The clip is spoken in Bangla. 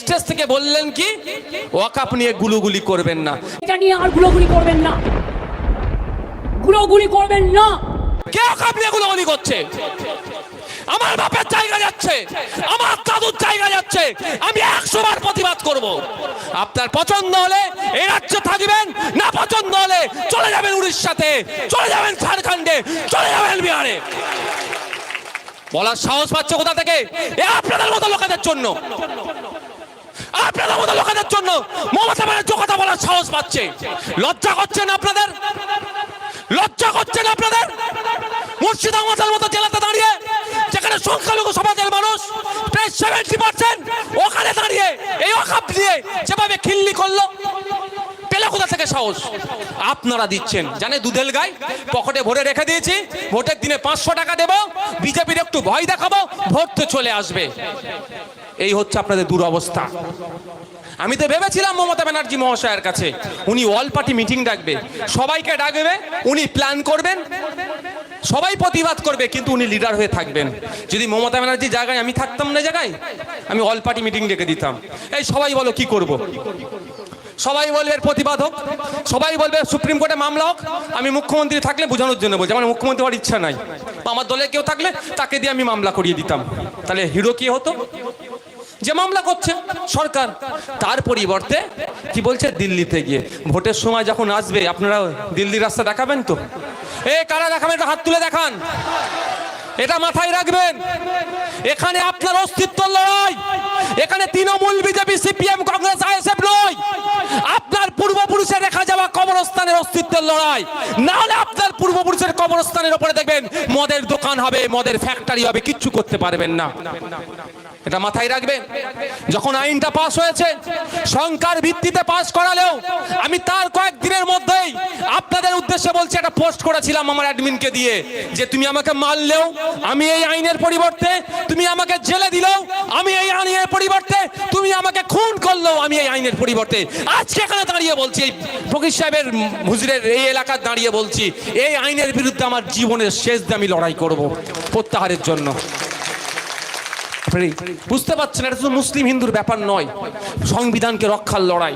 স্টেজ থেকে বললেন কি ওয়াকফ নিয়ে গুলুগুলি করবেন না, এটা নিয়ে আর গুলোগুলি করবেন না, গুলোগুলি করবেন না। কে ওয়াকফ নিয়ে গুলুগুলি করছে? আমার বাপের জায়গা যাচ্ছে, আমার দাদুর জায়গা যাচ্ছে, আমি 100 বার প্রতিবাদ করব। আপনার পছন্দ হলে এই রাজ্যে থাকবেন, না পছন্দ হলে চলে যাবেন উড়িষ্যাতে, চলে যাবেন ঝাড়খণ্ডে, চলে যাবেন বিহারে। বলার সাহস পাচ্ছে কোথা থেকে? এ আপনাদের মতো লোকেদের জন্য, আপনাদের মতো লোকেদের জন্য মমতা ব্যানার্জি কথা বলার সাহস পাচ্ছে। লজ্জা করছেন আপনাদের? লজ্জা করছেন আপনাদের? মুর্শিদাবাদের মতো জেলাতে দাঁড়িয়ে, যেখানে সংখ্যালঘু সমাজের মানুষ প্রায় 70%, ওখানে দাঁড়িয়ে এই ওয়াকফ নিয়ে যেভাবে খিল্লি করলো, পেলে কোথা থেকে সাহস? আপনারা দিচ্ছেন, জানে দুধেল গাই পকেটে ভরে রেখে দিয়েছি, ভোটের দিনে 500 টাকা দেবো, বিজেপির একটু ভয় দেখাবো, ভোট তো চলে আসবে। এই হচ্ছে আপনাদের দুরবস্থা। আমি তো ভেবেছিলাম মমতা ব্যানার্জি মহাশয়ের কাছে উনি অল পার্টি মিটিং ডাকবে, সবাইকে ডাকবে, উনি প্ল্যান করবেন, সবাই প্রতিবাদ করবে, কিন্তু উনি লিডার হয়ে থাকবেন। যদি মমতা ব্যানার্জি জায়গায় আমি থাকতাম না, জায়গায় আমি অল পার্টি মিটিং ডেকে দিতাম। এই সবাই বলো কি করব, সবাই বলবে এর প্রতিবাদ হোক, সবাই বলবে সুপ্রিম কোর্টে মামলা হোক। আমি মুখ্যমন্ত্রী থাকলে বোঝানোর জন্য বলছি, আমার মুখ্যমন্ত্রী হওয়ার ইচ্ছা নাই, আমার দলে কেউ থাকলে তাকে দিয়ে আমি মামলা করিয়ে দিতাম। তাহলে হিরো কি হতো? যে মামলা করছে সরকার। তার পরিবর্তে কি বলছে, দিল্লিতে গিয়ে ভোটের সময় যখন আসবে আপনারা দিল্লির রাস্তা দেখাবেন তো? এ কারা দেখাবেন? হাত তুলে দেখান, এটা মাথায় রাখবেন। এখানে আপনার অস্তিত্বর লড়াই, এখানে Trinamool, BJP, CPM, Congress, ISF নয়, আপনার পূর্বপুরুষের রেখা যাওয়া কবরস্থানের অস্তিত্বের লড়াই। না হলে আপনার পূর্বপুরুষের কবরস্থানের উপরে দেখবেন মদের দোকান হবে, মদের ফ্যাক্টরি হবে, কিচ্ছু করতে পারবেন না। এটা মাথায় রাখবেন। যখন আইনটা পাস হয়েছে, সংখ্যার ভিত্তিতে পাস করালেও আমি তার কয়েকদিনের মধ্যেই আপনাদের উদ্দেশ্যে বলছি, একটা পোস্ট করেছিলাম আমার অ্যাডমিনকে দিয়ে, যে তুমি আমাকে মারলেও আমি এই আইনের পরিবর্তে, তুমি আমাকে জেলে দিলেও আমি এই আইনের পরিবর্তে, তুমি আমাকে খুন করলেও আমি এই আইনের পরিবর্তে। আজকে এখানে দাঁড়িয়ে বলছি, ফকির সাহেবের হুজুরের এই এলাকায় দাঁড়িয়ে বলছি, এই আইনের বিরুদ্ধে আমার জীবনের শেষ দিয়ে আমি লড়াই করব প্রত্যাহারের জন্য। বুঝতে পারছেন, এটা শুধু মুসলিম হিন্দুর ব্যাপার নয়, সংবিধানকে রক্ষার লড়াই।